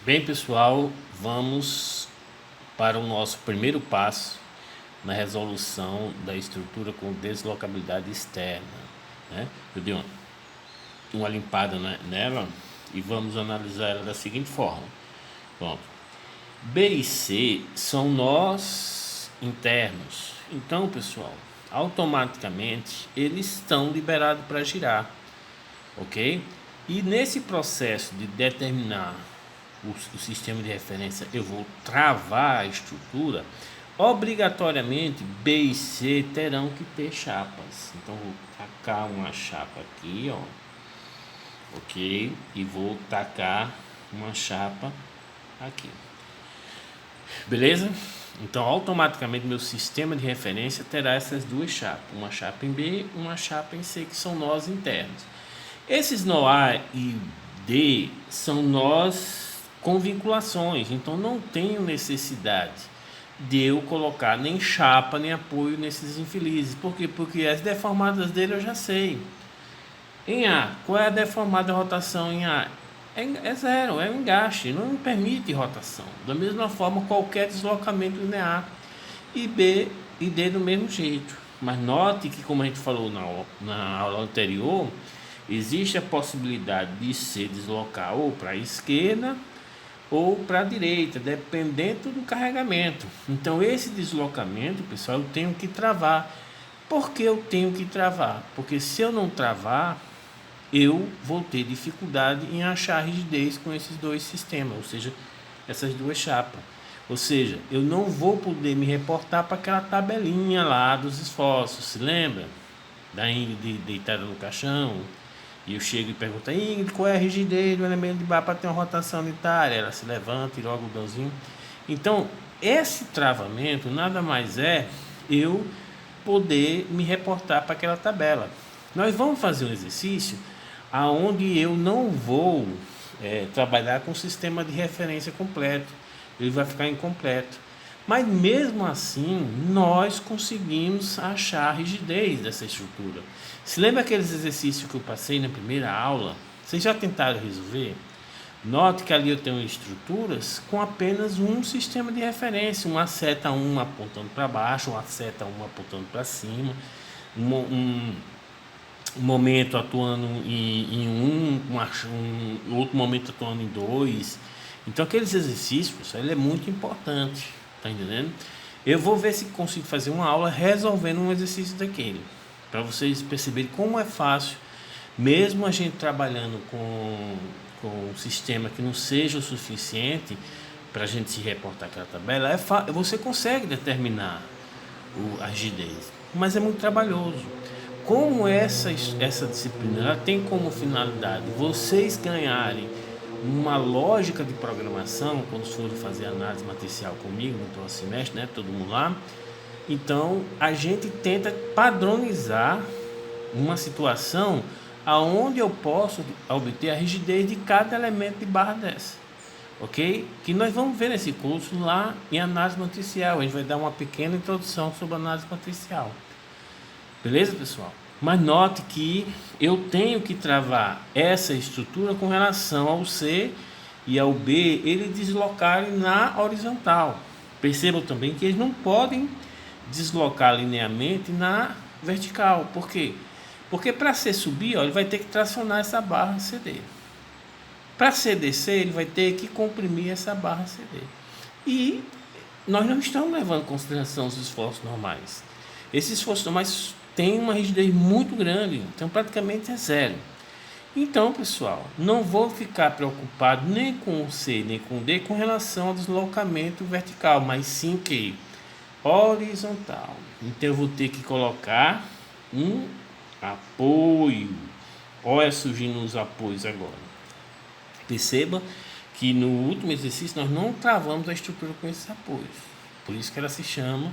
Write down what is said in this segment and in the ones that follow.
Bem, pessoal, vamos para o nosso primeiro passo na resolução da estrutura com deslocabilidade externa, né? Eu dei uma limpada nela e vamos analisar ela da seguinte forma. Pronto. B e C são nós internos. Então, pessoal, automaticamente eles estão liberados para girar, ok? E nesse processo de determinar o sistema de referência, eu vou travar a estrutura, obrigatoriamente B e C terão que ter chapas. Então vou tacar uma chapa aqui, ó, ok, e vou tacar uma chapa aqui, beleza? Então automaticamente meu sistema de referência terá essas duas chapas, uma chapa em B, uma chapa em C, que são nós internos. Esses nó A e D são nós com vinculações, então não tenho necessidade de eu colocar nem chapa nem apoio nesses infelizes. Por quê? Porque as deformadas dele eu já sei. Em A, qual é a deformada rotação em A? É zero, é um engaste, não me permite rotação. Da mesma forma, qualquer deslocamento linear. E B e D do mesmo jeito. Mas note que, como a gente falou na aula anterior, existe a possibilidade de se deslocar ou para a esquerda ou para a direita, dependendo do carregamento. Então esse deslocamento, pessoal, eu tenho que travar. Por que eu tenho que travar? Porque se eu não travar, eu vou ter dificuldade em achar rigidez com esses dois sistemas, ou seja, essas duas chapas. Ou seja, eu não vou poder me reportar para aquela tabelinha lá dos esforços, se lembra? Da Ingrid deitada no caixão, e eu chego e pergunto: Ingrid, qual é a rigidez do elemento de barra para ter uma rotação unitária? Ela se levanta, tira o algodãozinho. Então, esse travamento nada mais é eu poder me reportar para aquela tabela. Nós vamos fazer um exercício aonde eu não vou trabalhar com o sistema de referência completo, ele vai ficar incompleto. Mas mesmo assim, nós conseguimos achar a rigidez dessa estrutura. Se lembra aqueles exercícios que eu passei na primeira aula? Vocês já tentaram resolver? Note que ali eu tenho estruturas com apenas um sistema de referência, uma seta 1 apontando para baixo, uma seta 1 apontando para cima, um momento atuando em um outro momento atuando em 2. Então aqueles exercícios, ele é muito importante, tá entendendo? Eu vou ver se consigo fazer uma aula resolvendo um exercício daquele, para vocês perceberem como é fácil, mesmo a gente trabalhando com um sistema que não seja o suficiente para a gente se reportar aquela tabela, você consegue determinar a rigidez, mas é muito trabalhoso. Como essa disciplina ela tem como finalidade vocês ganharem uma lógica de programação, quando forem fazer análise matricial comigo no próximo semestre, né, todo mundo lá, então a gente tenta padronizar uma situação aonde eu posso obter a rigidez de cada elemento de barra dessa, ok? Que nós vamos ver nesse curso lá em análise matricial. A gente vai dar uma pequena introdução sobre análise matricial, beleza, pessoal? Mas note que eu tenho que travar essa estrutura com relação ao C e ao B, eles deslocarem na horizontal. Percebam também que eles não podem deslocar linearmente na vertical. Por quê? Porque para C subir, ó, ele vai ter que tracionar essa barra CD. Para C descer, ele vai ter que comprimir essa barra CD. E nós não estamos levando em consideração os esforços normais. Esses esforços normais têm uma rigidez muito grande, então praticamente é zero. Então, pessoal, não vou ficar preocupado nem com o C nem com o D com relação ao deslocamento vertical, mas sim que horizontal. Então eu vou ter que colocar um apoio. Olha surgindo os apoios agora. Perceba que no último exercício nós não travamos a estrutura com esses apoios. Por isso que ela se chama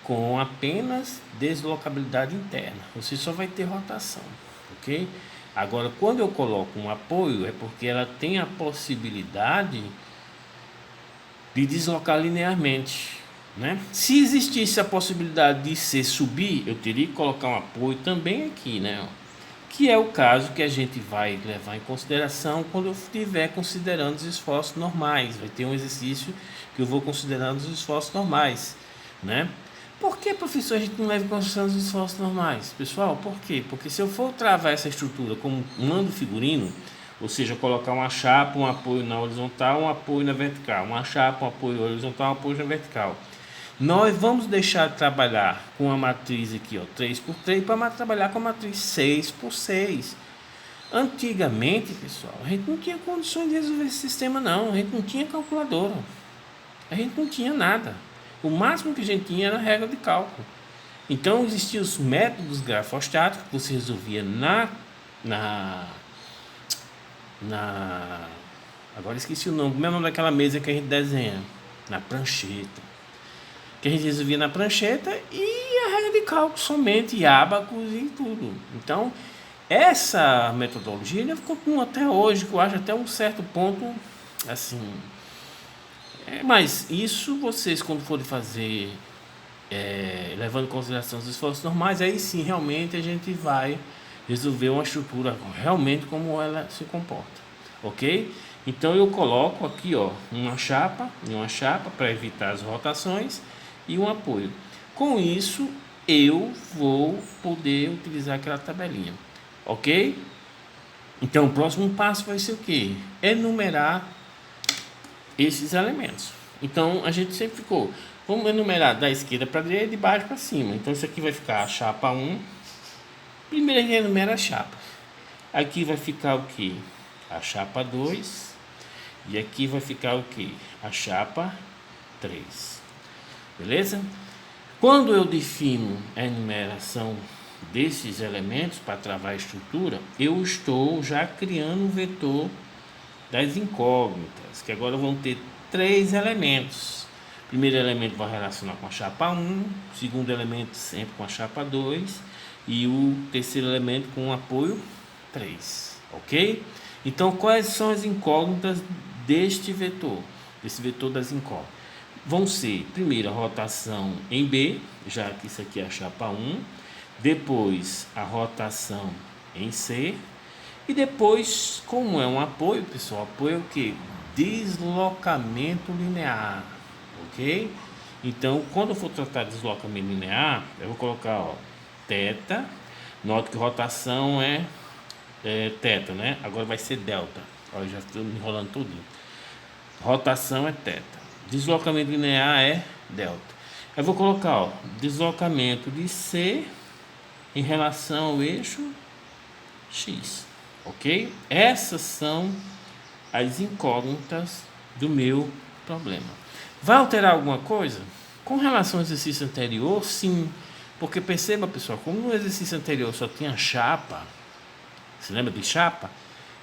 com apenas deslocabilidade interna. Você só vai ter rotação, ok? Agora, quando eu coloco um apoio, é porque ela tem a possibilidade de deslocar linearmente, né? Se existisse a possibilidade de C subir, eu teria que colocar um apoio também aqui, né? que é o caso que a gente vai levar em consideração quando eu estiver considerando os esforços normais. Vai ter um exercício que eu vou considerando os esforços normais, né? Por que, professor, a gente não leva em consideração os esforços normais? Pessoal, por quê? Porque se eu for travar essa estrutura como mando figurino, ou seja, colocar uma chapa, um apoio na horizontal, um apoio na vertical, uma chapa, um apoio horizontal, um apoio na vertical, nós vamos deixar de trabalhar com a matriz aqui, ó, 3x3, para trabalhar com a matriz 6x6. Antigamente, pessoal, a gente não tinha condições de resolver esse sistema, não. A gente não tinha calculadora. A gente não tinha nada. O máximo que a gente tinha era a regra de cálculo. Então, existiam os métodos grafostáticos que você resolvia agora esqueci o nome, mesmo daquela mesa que a gente desenha, na prancheta. Que a gente resolvia na prancheta e a regra de cálculo somente, e ábacos e tudo. Então, essa metodologia continua até hoje, que eu acho até um certo ponto, assim... mas isso vocês, quando forem fazer, levando em consideração os esforços normais, aí sim, realmente, a gente vai resolver uma estrutura realmente como ela se comporta, ok? Então, eu coloco aqui, ó, uma chapa para evitar as rotações e um apoio. Com isso, eu vou poder utilizar aquela tabelinha, ok? Então, o próximo passo vai ser o quê? Enumerar esses elementos. Então, a gente sempre ficou, vamos enumerar da esquerda para a direita, de baixo para cima. Então, isso aqui vai ficar a chapa 1. Primeiro a gente enumera a chapa. Aqui vai ficar o que? A chapa 2. E aqui vai ficar o que? A chapa 3. Beleza? Quando eu defino a enumeração desses elementos para travar a estrutura, eu estou já criando um vetor das incógnitas, que agora vão ter 3 elementos. O primeiro elemento vai relacionar com a chapa 1, o segundo elemento sempre com a chapa 2 e o terceiro elemento com o apoio 3, ok? Então, quais são as incógnitas deste vetor das incógnitas? Vão ser, primeiro, a rotação em B, já que isso aqui é a chapa 1, depois a rotação em C, e depois, como é um apoio, pessoal, apoio é o que? Deslocamento linear, ok? Então, quando eu for tratar de deslocamento linear, eu vou colocar, ó, θ, nota que rotação é θ, né? Agora vai ser delta, olha, já estou me enrolando tudo. Rotação é θ. Deslocamento linear é delta. Eu vou colocar, ó, deslocamento de C em relação ao eixo X, ok? Essas são as incógnitas do meu problema. Vai alterar alguma coisa? Com relação ao exercício anterior, sim. Porque perceba, pessoal, como no exercício anterior só tinha chapa, se lembra de chapa?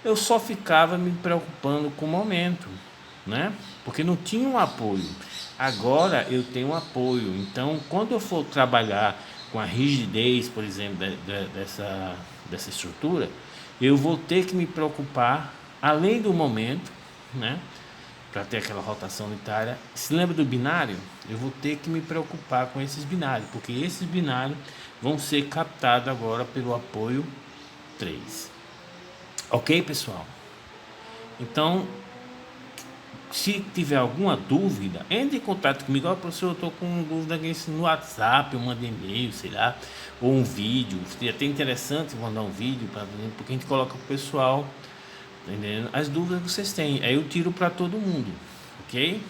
Eu só ficava me preocupando com o momento, né? Porque não tinha um apoio. Agora eu tenho um apoio. Então, quando eu for trabalhar com a rigidez, por exemplo, dessa estrutura, eu vou ter que me preocupar, além do momento, né? Para ter aquela rotação unitária. Se lembra do binário? Eu vou ter que me preocupar com esses binários, porque esses binários vão ser captados agora pelo apoio 3. Ok, pessoal? Então, se tiver alguma dúvida, entre em contato comigo. Ó, professor, eu estou com dúvida aqui no WhatsApp, eu mando e-mail, sei lá, ou um vídeo. Seria até interessante mandar um vídeo, porque a gente coloca para o pessoal, entendendo? As dúvidas que vocês têm. Aí eu tiro para todo mundo, ok?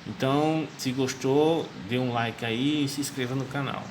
Então, se gostou, dê um like aí e se inscreva no canal.